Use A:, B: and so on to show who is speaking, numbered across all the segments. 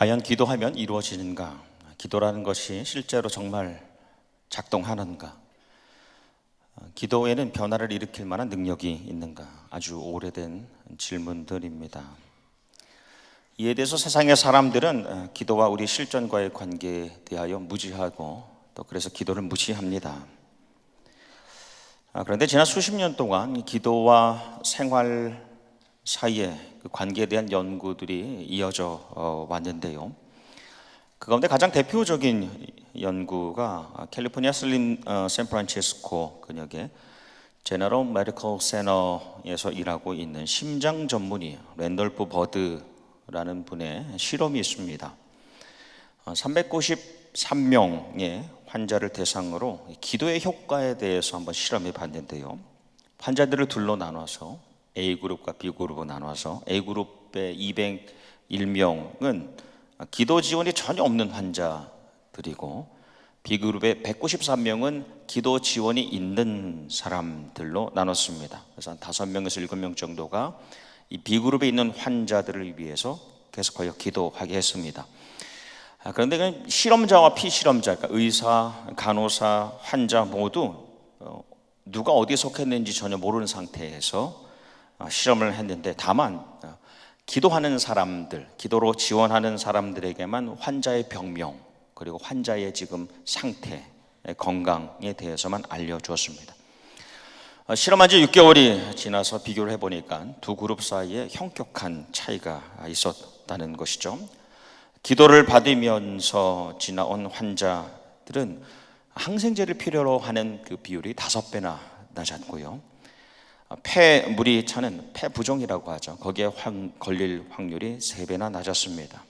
A: 과연 기도하면 이루어지는가? 기도라는 것이 실제로 정말 작동하는가? 기도에는 변화를 일으킬 만한 능력이 있는가? 아주 오래된 질문들입니다. 이에 대해서 세상의 사람들은 기도와 우리 실존과의 관계에 대하여 무지하고 또 그래서 기도를 무시합니다. 그런데 지난 수십 년 동안 기도와 생활 사이의 그 관계에 대한 연구들이 이어져 왔는데요. 그 가운데 가장 대표적인 연구가 캘리포니아 샌프란시스코 근역의 제너럴 메디컬 센터에서 일하고 있는 심장 전문의 랜돌프 버드라는 분의 실험이 있습니다. 393명의 환자를 대상으로 기도의 효과에 대해서 한번 실험해 봤는데요. 환자들을 둘로 나눠서 A그룹과 B그룹으로 나눠서 A그룹의 201명은 기도 지원이 전혀 없는 환자들이고 B그룹의 193명은 기도 지원이 있는 사람들로 나눴습니다. 그래서 한 5명에서 7명 정도가 이 B그룹에 있는 환자들을 위해서 계속하여 기도하게 했습니다. 그런데 실험자와 피실험자, 그러니까 의사, 간호사, 환자 모두 누가 어디에 속했는지 전혀 모르는 상태에서 실험을 했는데 다만 기도하는 사람들, 기도로 지원하는 사람들에게만 환자의 병명 그리고 환자의 지금 상태, 건강에 대해서만 알려주었습니다. 실험한 지 6개월이 지나서 비교를 해보니까 두 그룹 사이에 현격한 차이가 있었다는 것이죠. 기도를 받으면서 지나온 환자들은 항생제를 필요로 하는 그 비율이 5배나 낮았고요. 폐물이 차는 폐부종이라고 하죠. 거기에 걸릴 확률이 3배나 낮았습니다.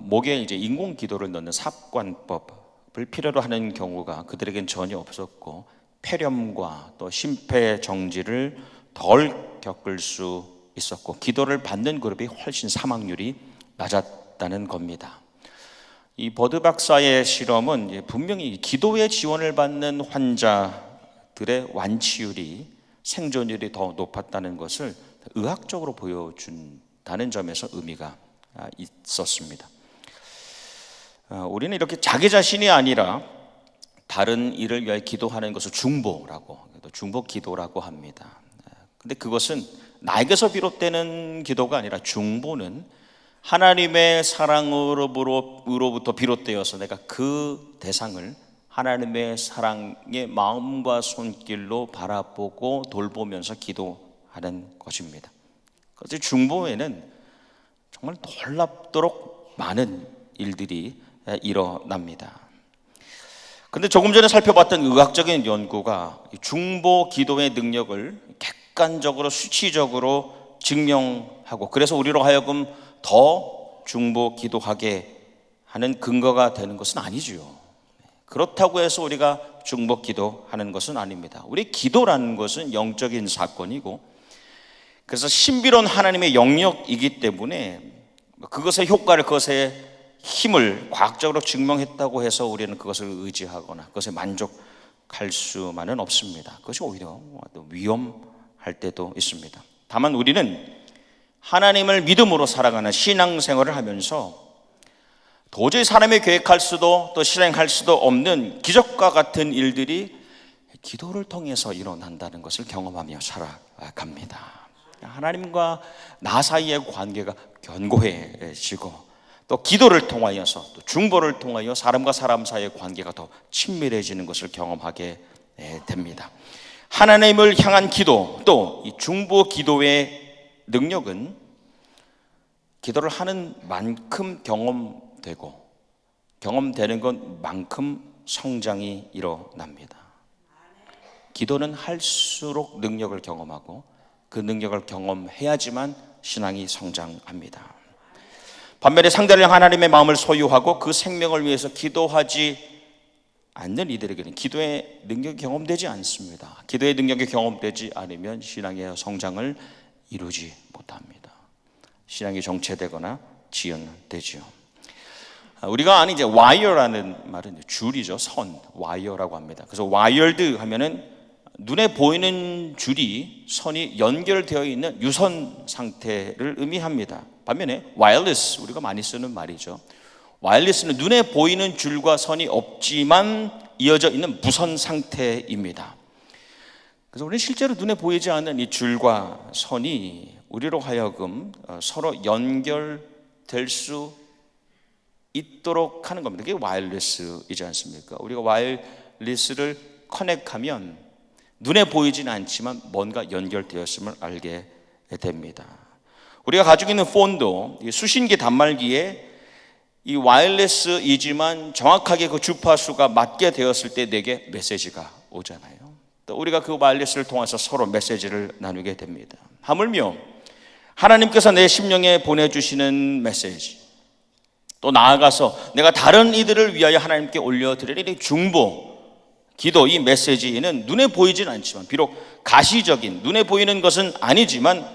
A: 목에 이제 인공 기도를 넣는 삽관법을 필요로 하는 경우가 그들에겐 전혀 없었고 폐렴과 또 심폐정지를 덜 겪을 수 있었고 기도를 받는 그룹이 훨씬 사망률이 낮았다는 겁니다. 이 버드 박사의 실험은 분명히 기도의 지원을 받는 환자들의 완치율이 생존율이 더 높았다는 것을 의학적으로 보여준다는 점에서 의미가 있었습니다. 우리는 이렇게 자기 자신이 아니라 다른 이를 위해 기도하는 것을 중보라고, 중보 기도라고 합니다. 근데 그것은 나에게서 비롯되는 기도가 아니라 중보는 하나님의 사랑으로부터 비롯되어서 내가 그 대상을 하나님의 사랑의 마음과 손길로 바라보고 돌보면서 기도하는 것입니다. 그래서 중보에는 정말 놀랍도록 많은 일들이 일어납니다. 그런데 조금 전에 살펴봤던 의학적인 연구가 중보 기도의 능력을 객관적으로 수치적으로 증명하고 그래서 우리로 하여금 더 중보 기도하게 하는 근거가 되는 것은 아니지요. 그렇다고 해서 우리가 중보 기도하는 것은 아닙니다. 우리 기도라는 것은 영적인 사건이고 그래서 신비로운 하나님의 영역이기 때문에 그것의 효과를, 그것의 힘을 과학적으로 증명했다고 해서 우리는 그것을 의지하거나 그것에 만족할 수만은 없습니다. 그것이 오히려 위험할 때도 있습니다. 다만 우리는 하나님을 믿음으로 살아가는 신앙생활을 하면서 도저히 사람이 계획할 수도 또 실행할 수도 없는 기적과 같은 일들이 기도를 통해서 일어난다는 것을 경험하며 살아갑니다. 하나님과 나 사이의 관계가 견고해지고 또 기도를 통하여서 또 중보를 통하여 사람과 사람 사이의 관계가 더 친밀해지는 것을 경험하게 됩니다. 하나님을 향한 기도 또 이 중보 기도의 능력은 기도를 하는 만큼 경험되는 것만큼 성장이 일어납니다. 기도는 할수록 능력을 경험하고 그 능력을 경험해야지만 신앙이 성장합니다. 반면에 상대를 향한 하나님의 마음을 소유하고 그 생명을 위해서 기도하지 않는 이들에게는 기도의 능력이 경험되지 않습니다. 기도의 능력이 경험되지 않으면 신앙의 성장을 이루지 못합니다. 신앙이 정체되거나 지연되지요. 우리가 아는 이제 와이어라는 말은 줄이죠. 선, 와이어라고 합니다. 그래서 와이어드 하면은 눈에 보이는 줄이 선이 연결되어 있는 유선 상태를 의미합니다. 반면에 와이어리스, 우리가 많이 쓰는 말이죠. 와이어리스는 눈에 보이는 줄과 선이 없지만 이어져 있는 무선 상태입니다. 그래서 우리는 실제로 눈에 보이지 않는 이 줄과 선이 우리로 하여금 서로 연결될 수 있도록 하는 겁니다. 그게 와이어리스이지 않습니까? 우리가 와이어리스를 커넥하면 눈에 보이지는 않지만 뭔가 연결되었음을 알게 됩니다. 우리가 가지고 있는 폰도 수신기 단말기에 이 와이어리스이지만 정확하게 그 주파수가 맞게 되었을 때 내게 메시지가 오잖아요. 또 우리가 그 와이어리스를 통해서 서로 메시지를 나누게 됩니다. 하물며 하나님께서 내 심령에 보내주시는 메시지, 또 나아가서 내가 다른 이들을 위하여 하나님께 올려드릴 이 중보, 기도, 이 메시지는 눈에 보이진 않지만, 비록 가시적인 눈에 보이는 것은 아니지만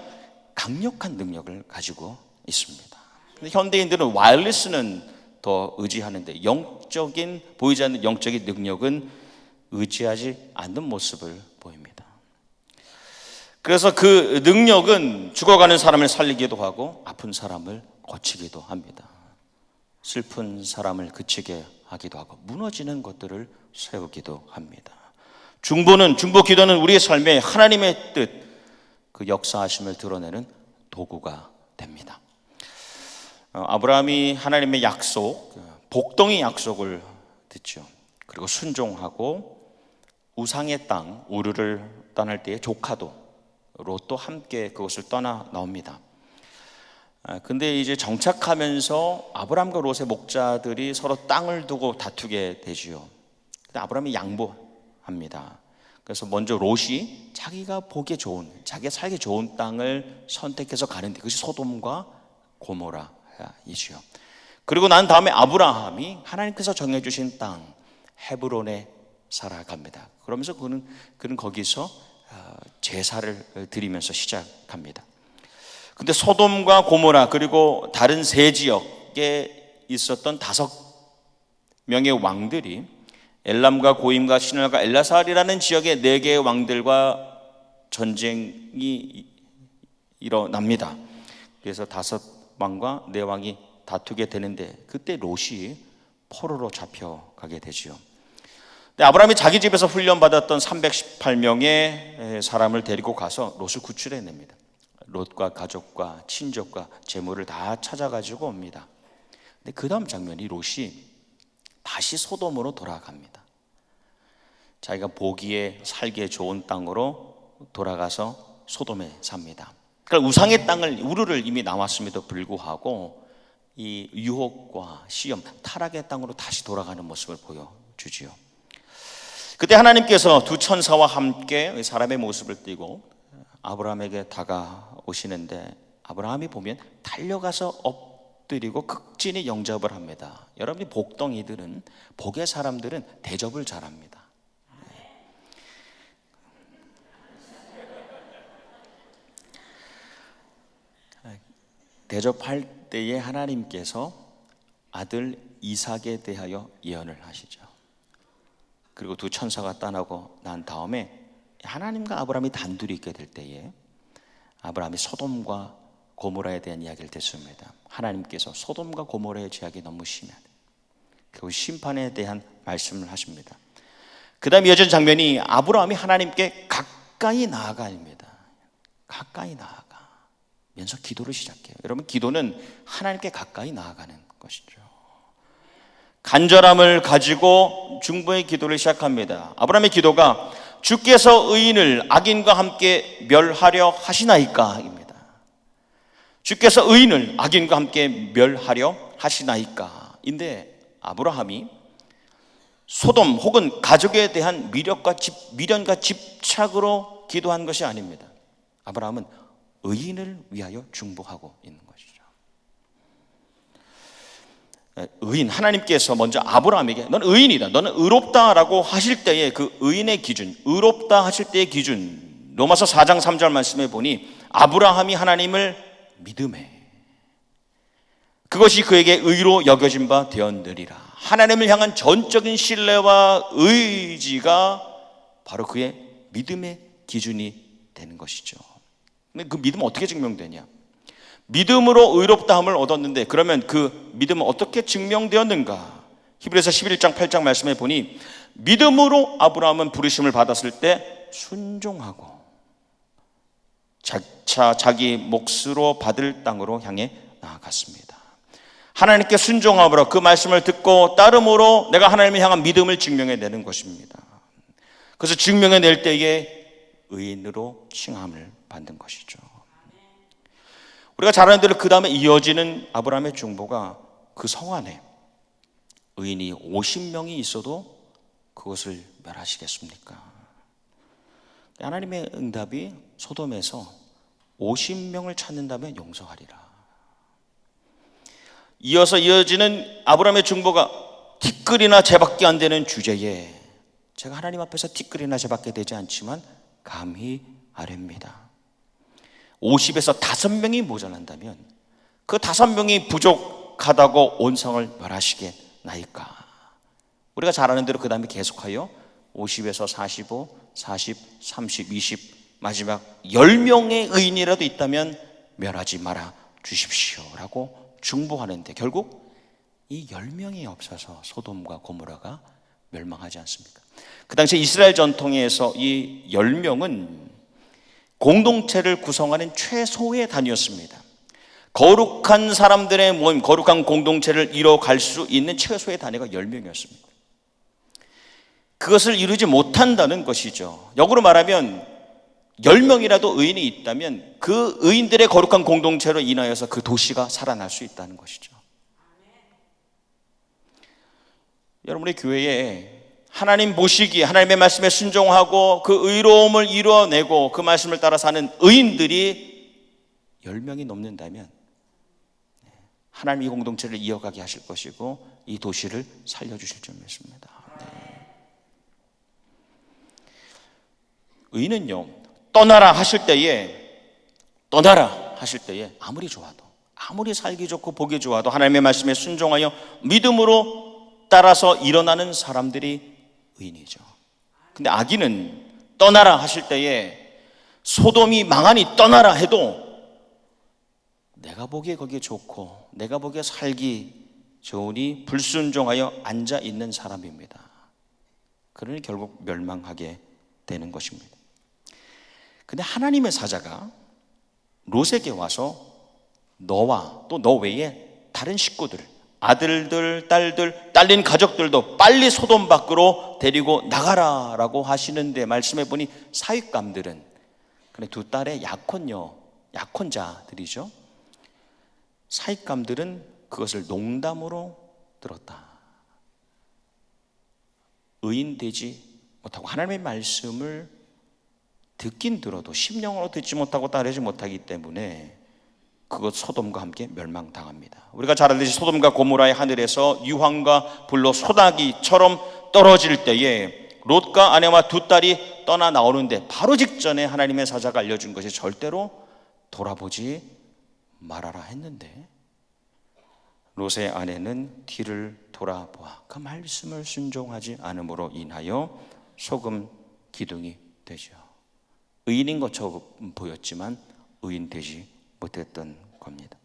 A: 강력한 능력을 가지고 있습니다. 근데 현대인들은 와이어리스는 더 의지하는데 영적인, 보이지 않는 영적인 능력은 의지하지 않는 모습을 보입니다. 그래서 그 능력은 죽어가는 사람을 살리기도 하고 아픈 사람을 고치기도 합니다. 슬픈 사람을 그치게 하기도 하고 무너지는 것들을 세우기도 합니다. 중보 기도는 우리의 삶에 하나님의 뜻, 그 역사하심을 드러내는 도구가 됩니다. 아브라함이 하나님의 약속, 복덩이 약속을 듣죠. 그리고 순종하고 우상의 땅 우르를 떠날 때에 조카도 롯도 함께 그것을 떠나 나옵니다. 근데 이제 정착하면서 아브라함과 롯의 목자들이 서로 땅을 두고 다투게 되지요. 근데 아브라함이 양보합니다. 그래서 먼저 롯이 자기가 보기에 좋은, 자기가 살기 좋은 땅을 선택해서 가는데 그것이 소돔과 고모라이지요. 그리고 난 다음에 아브라함이 하나님께서 정해주신 땅 헤브론에 살아갑니다. 그러면서 그는 거기서 제사를 드리면서 시작합니다. 근데 소돔과 고모라 그리고 다른 세 지역에 있었던 5명의 왕들이 엘람과 고임과 시늘과 엘라살이라는 지역의 4개의 왕들과 전쟁이 일어납니다. 그래서 5왕과 4왕이 다투게 되는데 그때 롯이 포로로 잡혀가게 되지요. 근데 아브라함이 자기 집에서 훈련받았던 318명의 사람을 데리고 가서 롯을 구출해냅니다. 롯과 가족과 친족과 재물을 다 찾아가지고 옵니다. 근데 그 다음 장면이 롯이 다시 소돔으로 돌아갑니다. 자기가 보기에 살기에 좋은 땅으로 돌아가서 소돔에 삽니다. 그러니까 우상의 땅을 우르를 이미 나왔음에도 불구하고 이 유혹과 시험, 타락의 땅으로 다시 돌아가는 모습을 보여주지요. 그때 하나님께서 2 천사와 함께 사람의 모습을 띠고 아브라함에게 다가오시는데 아브라함이 보면 달려가서 엎드리고 극진히 영접을 합니다. 여러분이 복덩이들은, 복의 사람들은 대접을 잘합니다. 대접할 때에 하나님께서 아들 이삭에 대하여 예언을 하시죠. 그리고 2 천사가 떠나고 난 다음에 하나님과 아브라함이 단둘이 있게 될 때에 아브라함이 소돔과 고모라에 대한 이야기를 듣습니다. 하나님께서 소돔과 고모라의 죄악이 너무 심하다. 그 심판에 대한 말씀을 하십니다. 그 다음 이어진 장면이 아브라함이 하나님께 가까이 나아가입니다. 가까이 나아가면서 기도를 시작해요. 여러분, 기도는 하나님께 가까이 나아가는 것이죠. 간절함을 가지고 중보의 기도를 시작합니다. 아브라함의 기도가 주께서 의인을 악인과 함께 멸하려 하시나이까 입니다. 주께서 의인을 악인과 함께 멸하려 하시나이까 인데 아브라함이 소돔 혹은 가족에 대한 미련과 집착으로 기도한 것이 아닙니다. 아브라함은 의인을 위하여 중보하고 있는 것이죠. 의인, 하나님께서 먼저 아브라함에게 넌 의인이다, 너는 의롭다라고 하실 때의 그 의인의 기준, 의롭다 하실 때의 기준, 로마서 4장 3절 말씀에 보니 아브라함이 하나님을 믿음에 그것이 그에게 의로 여겨진 바 되었느니라. 하나님을 향한 전적인 신뢰와 의지가 바로 그의 믿음의 기준이 되는 것이죠. 근데 그 믿음은 어떻게 증명되냐? 믿음으로 의롭다함을 얻었는데 그러면 그 믿음은 어떻게 증명되었는가? 히브리서 11장 8장 말씀에 보니 믿음으로 아브라함은 부르심을 받았을 때 순종하고 자기 몫으로 받을 땅으로 향해 나아갔습니다. 하나님께 순종함으로 그 말씀을 듣고 따름으로 내가 하나님을 향한 믿음을 증명해내는 것입니다. 그래서 증명해낼 때에 의인으로 칭함을 받는 것이죠. 우리가 잘 아는 대로 그 다음에 이어지는 아브라함의 중보가 그 성 안에 의인이 50명이 있어도 그것을 멸하시겠습니까? 하나님의 응답이 소돔에서 50명을 찾는다면 용서하리라. 이어서 이어지는 아브라함의 중보가 티끌이나 재밖에 안 되는 주제에 제가 하나님 앞에서 티끌이나 재밖에 되지 않지만 감히 아뢰입니다. 50에서 5명이 모자란다면 그 5명이 부족하다고 온 성을 멸하시겠나이까? 우리가 잘 아는 대로 그 다음에 계속하여 50에서 45, 40, 30, 20 마지막 10명의 의인이라도 있다면 멸하지 말아 주십시오 라고 중보하는데 결국 이 10명이 없어서 소돔과 고모라가 멸망하지 않습니까? 그 당시 이스라엘 전통에서 이 10명은 공동체를 구성하는 최소의 단위였습니다. 거룩한 사람들의 모임, 거룩한 공동체를 이뤄갈 수 있는 최소의 단위가 10명이었습니다. 그것을 이루지 못한다는 것이죠. 역으로 말하면 10명이라도 의인이 있다면 그 의인들의 거룩한 공동체로 인하여서 그 도시가 살아날 수 있다는 것이죠. 여러분의 교회에 하나님 보시기에 하나님의 말씀에 순종하고 그 의로움을 이루어내고 그 말씀을 따라 사는 의인들이 10명이 넘는다면 하나님이 공동체를 이어가게 하실 것이고 이 도시를 살려주실 줄 믿습니다. 의인은요, 떠나라 하실 때에 아무리 좋아도, 아무리 살기 좋고 보기 좋아도 하나님의 말씀에 순종하여 믿음으로 따라서 일어나는 사람들이 의인이죠. 근데 악인은 떠나라 하실 때에 소돔이 망하니 떠나라 해도 내가 보기에 거기에 좋고 내가 보기에 살기 좋으니 불순종하여 앉아 있는 사람입니다. 그러니 결국 멸망하게 되는 것입니다. 근데 하나님의 사자가 롯에게 와서 너와 또 너 외에 다른 식구들, 아들들, 딸들, 딸린 가족들도 빨리 소돔 밖으로 데리고 나가라라고 하시는데 말씀해 보니 사윗감들은 두 딸의 약혼자들이죠. 사윗감들은 그것을 농담으로 들었다. 의인 되지 못하고 하나님의 말씀을 듣긴 들어도 심령으로 듣지 못하고 따르지 못하기 때문에 그것 소돔과 함께 멸망당합니다. 우리가 잘 알듯이 소돔과 고모라의 하늘에서 유황과 불로 소나기처럼 떨어질 때에 롯과 아내와 두 딸이 떠나 나오는데 바로 직전에 하나님의 사자가 알려준 것이 절대로 돌아보지 말아라 했는데 롯의 아내는 뒤를 돌아보아 그 말씀을 순종하지 않음으로 인하여 소금 기둥이 되죠. 의인인 것처럼 보였지만 의인 되지 못했던 겁니다.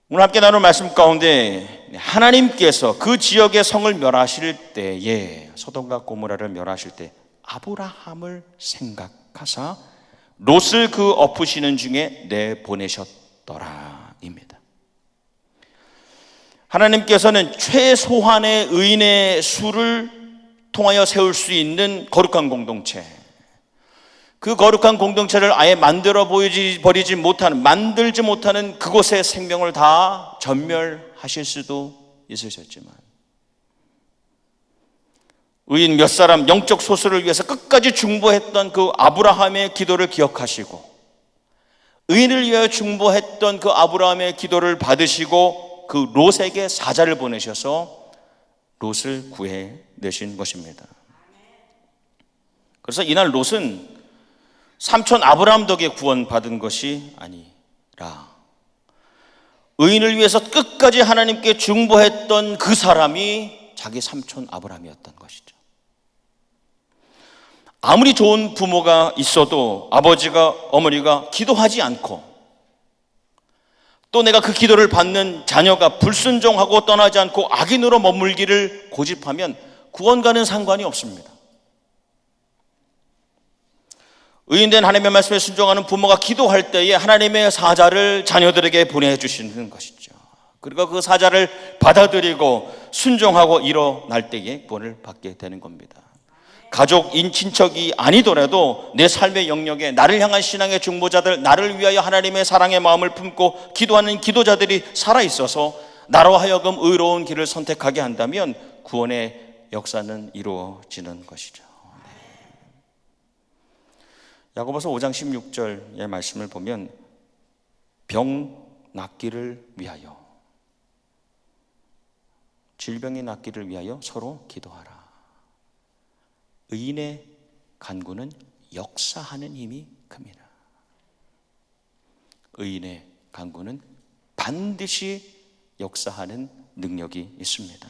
A: 오늘 함께 나눌 말씀 가운데 하나님께서 그 지역의 성을 멸하실 때에 소돔과 고모라를 멸하실 때 아브라함을 생각하사 롯을 그 엎으시는 중에 내보내셨더라 입니다. 하나님께서는 최소한의 의인의 수를 통하여 세울 수 있는 거룩한 공동체, 그 거룩한 공동체를 아예 만들지 못하는 그곳의 생명을 다 전멸하실 수도 있으셨지만 의인 몇 사람 영적 소수를 위해서 끝까지 중보했던 그 아브라함의 기도를 기억하시고 의인을 위하여 중보했던 그 아브라함의 기도를 받으시고 그 롯에게 사자를 보내셔서 롯을 구해내신 것입니다. 그래서 이날 롯은 삼촌 아브라함 덕에 구원받은 것이 아니라 의인을 위해서 끝까지 하나님께 중보했던 그 사람이 자기 삼촌 아브라함이었던 것이죠. 아무리 좋은 부모가 있어도 아버지가 어머니가 기도하지 않고 또 내가 그 기도를 받는 자녀가 불순종하고 떠나지 않고 악인으로 머물기를 고집하면 구원과는 상관이 없습니다. 의인된 하나님의 말씀에 순종하는 부모가 기도할 때에 하나님의 사자를 자녀들에게 보내주시는 것이죠. 그리고 그 사자를 받아들이고 순종하고 일어날 때에 구원을 받게 되는 겁니다. 가족인 친척이 아니더라도 내 삶의 영역에 나를 향한 신앙의 중보자들, 나를 위하여 하나님의 사랑의 마음을 품고 기도하는 기도자들이 살아있어서 나로 하여금 의로운 길을 선택하게 한다면 구원의 역사는 이루어지는 것이죠. 야고보서 5장 16절의 말씀을 보면 병 낫기를 위하여, 질병이 낫기를 위하여 서로 기도하라. 의인의 간구는 역사하는 힘이 큽니다. 의인의 간구는 반드시 역사하는 능력이 있습니다.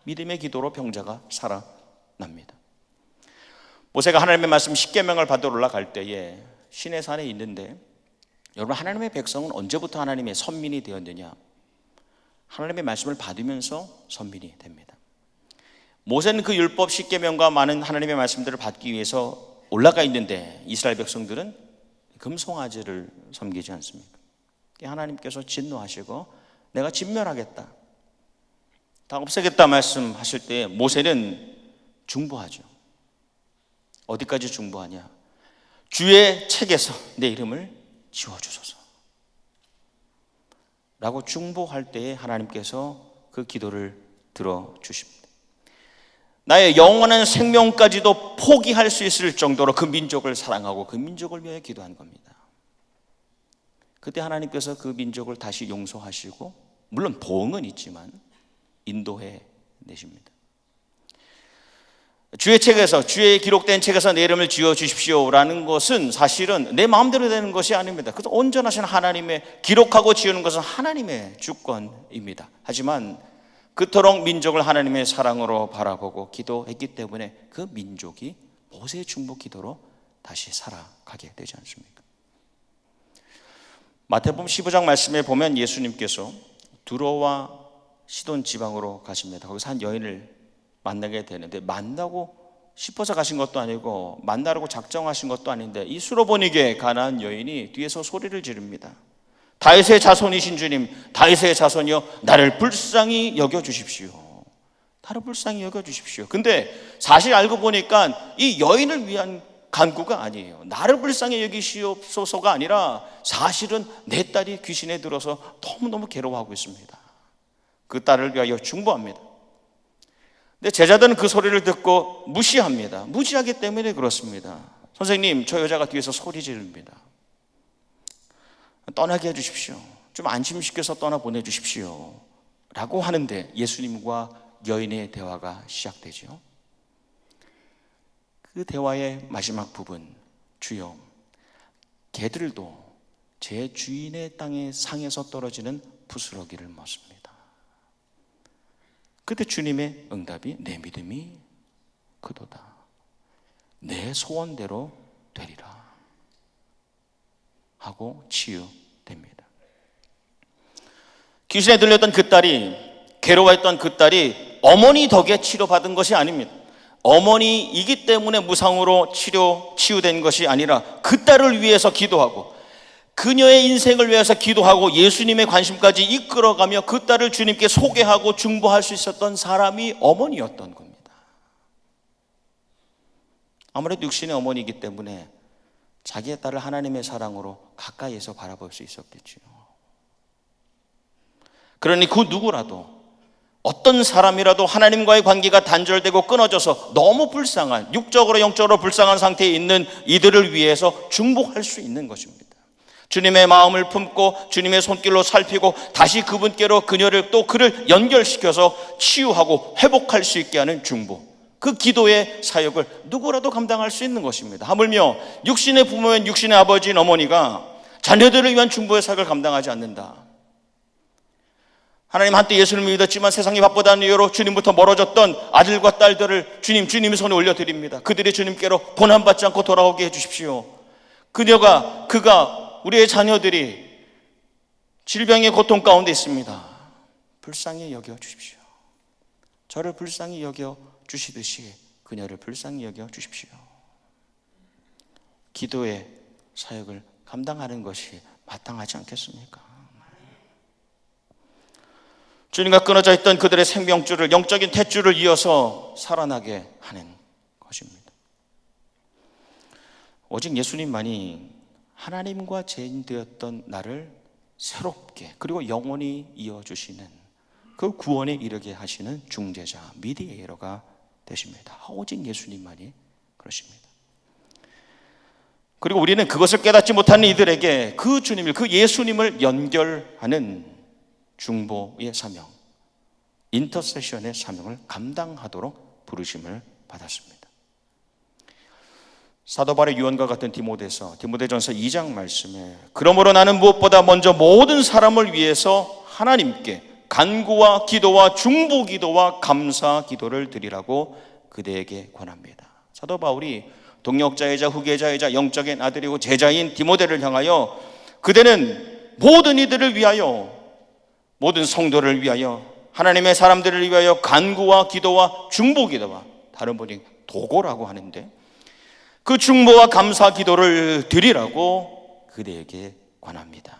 A: 믿음의 기도로 병자가 살아납니다. 모세가 하나님의 말씀 십계명을 받으러 올라갈 때에 시내산에 있는데, 여러분, 하나님의 백성은 언제부터 하나님의 선민이 되었느냐? 하나님의 말씀을 받으면서 선민이 됩니다. 모세는 그 율법 십계명과 많은 하나님의 말씀들을 받기 위해서 올라가 있는데 이스라엘 백성들은 금송아지를 섬기지 않습니까? 하나님께서 진노하시고 내가 진멸하겠다, 다 없애겠다 말씀하실 때 모세는 중보하죠. 어디까지 중보하냐? 주의 책에서 내 이름을 지워주소서 라고 중보할 때에 하나님께서 그 기도를 들어주십니다. 나의 영원한 생명까지도 포기할 수 있을 정도로 그 민족을 사랑하고 그 민족을 위해 기도한 겁니다. 그때 하나님께서 그 민족을 다시 용서하시고, 물론 보응은 있지만 인도해 내십니다. 주의 책에서, 주의 기록된 책에서 내 이름을 지어주십시오라는 것은 사실은 내 마음대로 되는 것이 아닙니다. 그래서 온전하신 하나님의, 기록하고 지우는 것은 하나님의 주권입니다. 하지만 그토록 민족을 하나님의 사랑으로 바라보고 기도했기 때문에 그 민족이 모세의 중보 기도로 다시 살아가게 되지 않습니까? 마태복음 15장 말씀에 보면 예수님께서 두로와 시돈 지방으로 가십니다. 거기서 한 여인을 만나게 되는데, 만나고 싶어서 가신 것도 아니고 만나려고 작정하신 것도 아닌데 이 수로보니게 가난한 여인이 뒤에서 소리를 지릅니다. 다윗의 자손이신 주님, 다윗의 자손이여 나를 불쌍히 여겨주십시오. 나를 불쌍히 여겨주십시오. 근데 사실 알고 보니까 이 여인을 위한 간구가 아니에요. 나를 불쌍히 여기시옵소서가 아니라 사실은 내 딸이 귀신에 들어서 너무너무 괴로워하고 있습니다. 그 딸을 위하여 중보합니다. 근데 제자들은 그 소리를 듣고 무시합니다. 무시하기 때문에 그렇습니다. 선생님, 저 여자가 뒤에서 소리 지릅니다. 떠나게 해주십시오. 좀 안심시켜서 떠나보내주십시오 라고 하는데 예수님과 여인의 대화가 시작되죠. 그 대화의 마지막 부분, 주여, 개들도 제 주인의 땅의 상에서 떨어지는 부스러기를 먹습니다. 그때 주님의 응답이 내 믿음이 그도다, 내 소원대로 되리라 하고 치유됩니다. 귀신에 들렸던 그 딸이, 괴로워했던 그 딸이 어머니 덕에 치료받은 것이 아닙니다. 어머니이기 때문에 무상으로 치유된 것이 아니라 그 딸을 위해서 기도하고 그녀의 인생을 위해서 기도하고 예수님의 관심까지 이끌어가며 그 딸을 주님께 소개하고 중보할 수 있었던 사람이 어머니였던 겁니다. 아무래도 육신의 어머니이기 때문에 자기의 딸을 하나님의 사랑으로 가까이에서 바라볼 수 있었겠죠. 그러니 그 누구라도, 어떤 사람이라도 하나님과의 관계가 단절되고 끊어져서 너무 불쌍한, 육적으로 영적으로 불쌍한 상태에 있는 이들을 위해서 중보할 수 있는 것입니다. 주님의 마음을 품고 주님의 손길로 살피고 다시 그분께로 그를 연결시켜서 치유하고 회복할 수 있게 하는 중보, 그 기도의 사역을 누구라도 감당할 수 있는 것입니다. 하물며 육신의 부모인 육신의 아버지인 어머니가 자녀들을 위한 중보의 사역을 감당하지 않는다. 하나님 한때 예수를 믿었지만 세상이 바쁘다는 이유로 주님부터 멀어졌던 아들과 딸들을 주님의 손에 올려드립니다. 그들이 주님께로 고난받지 않고 돌아오게 해주십시오. 그가 우리의 자녀들이 질병의 고통 가운데 있습니다. 불쌍히 여겨 주십시오. 저를 불쌍히 여겨 주시듯이 그녀를 불쌍히 여겨 주십시오. 기도의 사역을 감당하는 것이 마땅하지 않겠습니까? 주님과 끊어져 있던 그들의 생명줄을, 영적인 탯줄을 이어서 살아나게 하는 것입니다. 오직 예수님만이 하나님과 죄인 되었던 나를 새롭게 그리고 영원히 이어주시는, 그 구원에 이르게 하시는 중재자, 미디에이터가 되십니다. 오직 예수님만이 그러십니다. 그리고 우리는 그것을 깨닫지 못하는 이들에게 그 주님을, 그 예수님을 연결하는 중보의 사명, 인터세션의 사명을 감당하도록 부르심을 받았습니다. 사도 바울의 유언과 같은 디모데전서 2장 말씀에, 그러므로 나는 무엇보다 먼저 모든 사람을 위해서 하나님께 간구와 기도와 중보 기도와 감사 기도를 드리라고 그대에게 권합니다. 사도 바울이 동역자이자 후계자이자 영적인 아들이고 제자인 디모데를 향하여 그대는 모든 이들을 위하여, 모든 성도를 위하여, 하나님의 사람들을 위하여 간구와 기도와 중보 기도와, 다른 분이 도고라고 하는데 그 중보와 감사 기도를 드리라고 그대에게 권합니다.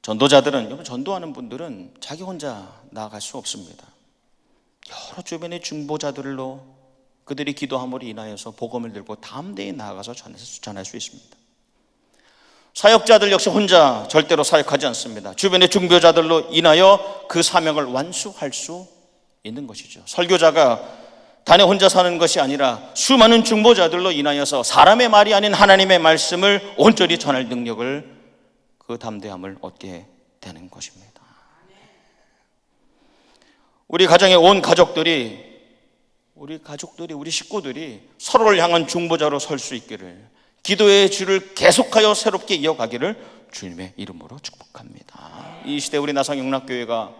A: 전도자들은, 여러분, 전도하는 분들은 자기 혼자 나아갈 수 없습니다. 여러 주변의 중보자들로 그들이 기도함으로 인하여서 복음을 들고 다음 대에 나아가서 전할 수 있습니다. 사역자들 역시 혼자 절대로 사역하지 않습니다. 주변의 중보자들로 인하여 그 사명을 완수할 수 있는 것이죠. 설교자가 단에 혼자 사는 것이 아니라 수많은 중보자들로 인하여서 사람의 말이 아닌 하나님의 말씀을 온전히 전할 능력을, 그 담대함을 얻게 되는 것입니다. 우리 가정의 온 가족들이, 우리 식구들이 서로를 향한 중보자로 설 수 있기를, 기도의 줄을 계속하여 새롭게 이어가기를 주님의 이름으로 축복합니다. 이 시대 우리 나상영락교회가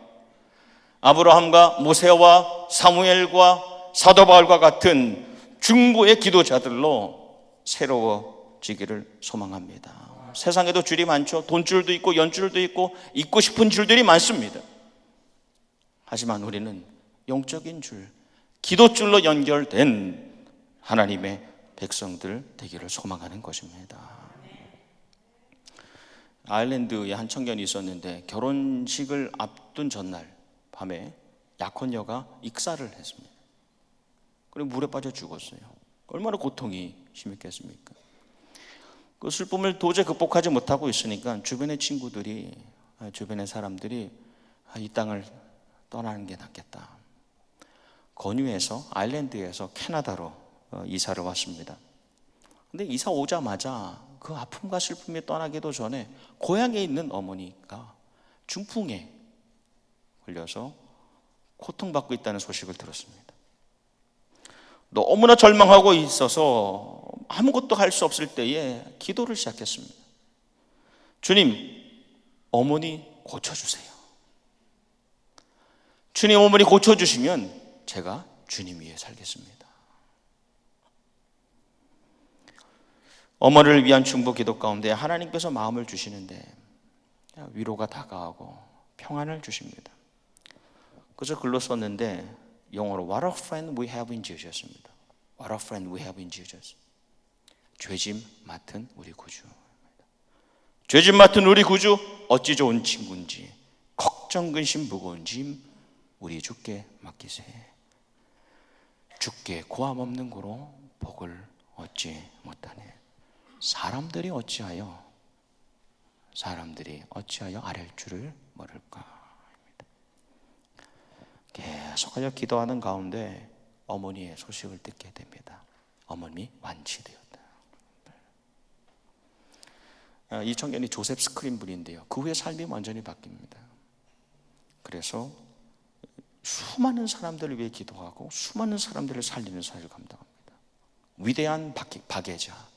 A: 아브라함과 모세와 사무엘과 사도 바울과 같은 중보의 기도자들로 새로워지기를 소망합니다. 세상에도 줄이 많죠. 돈줄도 있고 연줄도 있고 있고 싶은 줄들이 많습니다. 하지만 우리는 영적인 줄, 기도줄로 연결된 하나님의 백성들 되기를 소망하는 것입니다. 아일랜드에 한 청년이 있었는데 결혼식을 앞둔 전날 밤에 약혼녀가 익사를 했습니다. 그리고 물에 빠져 죽었어요. 얼마나 고통이 심했겠습니까? 그 슬픔을 도저히 극복하지 못하고 있으니까 주변의 친구들이, 주변의 사람들이 이 땅을 떠나는 게 낫겠다. 건유에서, 아일랜드에서 캐나다로 이사를 왔습니다. 근데 이사 오자마자 그 아픔과 슬픔이 떠나기도 전에 고향에 있는 어머니가 중풍에 걸려서 고통받고 있다는 소식을 들었습니다. 너무나 절망하고 있어서 아무것도 할 수 없을 때에 기도를 시작했습니다. 주님, 어머니 고쳐주세요. 주님, 어머니 고쳐주시면 제가 주님 위해 살겠습니다. 어머니를 위한 중보 기도 가운데 하나님께서 마음을 주시는데 위로가 다가오고 평안을 주십니다. 그래서 글로 썼는데 영어로 What a friend we have in Jesus입니다. What a friend we have in Jesus. 죄짐 맡은 우리 구주. 죄짐 맡은 우리 구주, 어찌 좋은 친구인지, 걱정 근심 무거운 짐 우리 주께 맡기세. 주께 고함 없는 고로 복을 얻지 못하네. 사람들이 어찌하여 아랠 줄을 모를까. 계속하여 기도하는 가운데 어머니의 소식을 듣게 됩니다. 어머니 완치되었다. 이 청년이 조셉 스크린 분인데요, 그 후에 삶이 완전히 바뀝니다. 그래서 수많은 사람들을 위해 기도하고 수많은 사람들을 살리는 사역을 감당합니다. 위대한 박예자.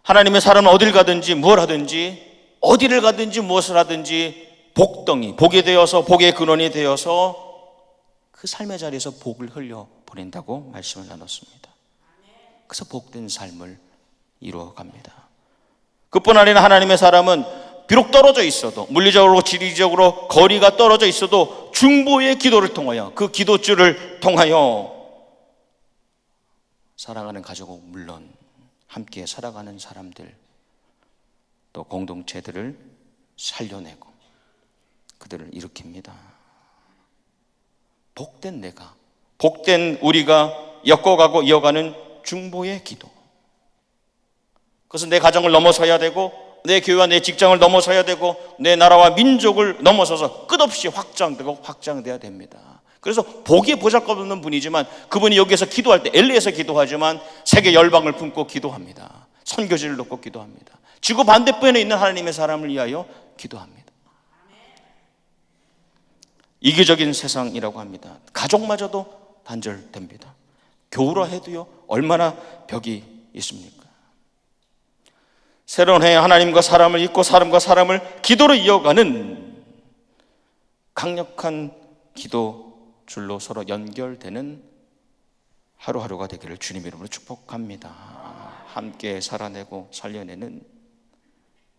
A: 하나님의 사람은 어딜 가든지 뭘 하든지 어디를 가든지 무엇을 하든지 복덩이, 복이 되어서 복의 근원이 되어서 그 삶의 자리에서 복을 흘려 보낸다고 말씀을 나눴습니다. 그래서 복된 삶을 이루어갑니다. 그뿐 아니라 하나님의 사람은 비록 떨어져 있어도, 물리적으로 지리적으로 거리가 떨어져 있어도 중보의 기도를 통하여, 그 기도줄을 통하여 사랑하는 가족은 물론 함께 살아가는 사람들, 또 공동체들을 살려내고 그들을 일으킵니다. 복된 내가, 복된 우리가 엮어가고 이어가는 중보의 기도. 그것은 내 가정을 넘어서야 되고, 내 교회와 내 직장을 넘어서야 되고, 내 나라와 민족을 넘어서서 끝없이 확장되고 확장돼야 됩니다. 그래서 복이 보잘것없는 분이지만 그분이 여기에서 기도할 때 LA에서 기도하지만 세계 열방을 품고 기도합니다. 선교지를 놓고 기도합니다. 지구 반대편에 있는 하나님의 사람을 위하여 기도합니다. 이기적인 세상이라고 합니다. 가족마저도 단절됩니다. 교우라 해도요, 얼마나 벽이 있습니까? 새로운 해 하나님과 사람을 잇고 사람과 사람을 기도로 이어가는 강력한 기도 줄로 서로 연결되는 하루하루가 되기를 주님 이름으로 축복합니다. 함께 살아내고 살려내는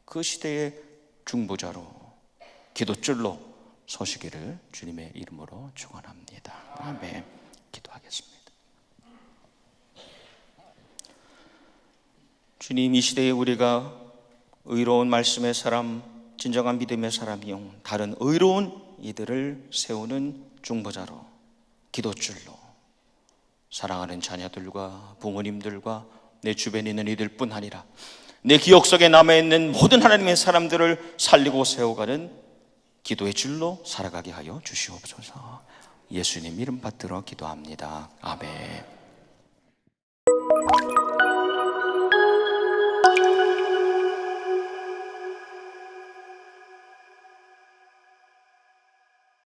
A: 그 시대의 중보자로, 기도줄로 서시기를 주님의 이름으로 축원합니다. 아멘. 기도하겠습니다. 주님, 이 시대에 우리가 의로운 말씀의 사람, 진정한 믿음의 사람이요, 다른 의로운 이들을 세우는 중보자로, 기도줄로 사랑하는 자녀들과 부모님들과 내 주변에 있는 이들뿐 아니라 내 기억 속에 남아있는 모든 하나님의 사람들을 살리고 세워가는 기도의 줄로 살아가게 하여 주시옵소서. 예수님 이름 받들어 기도합니다. 아멘.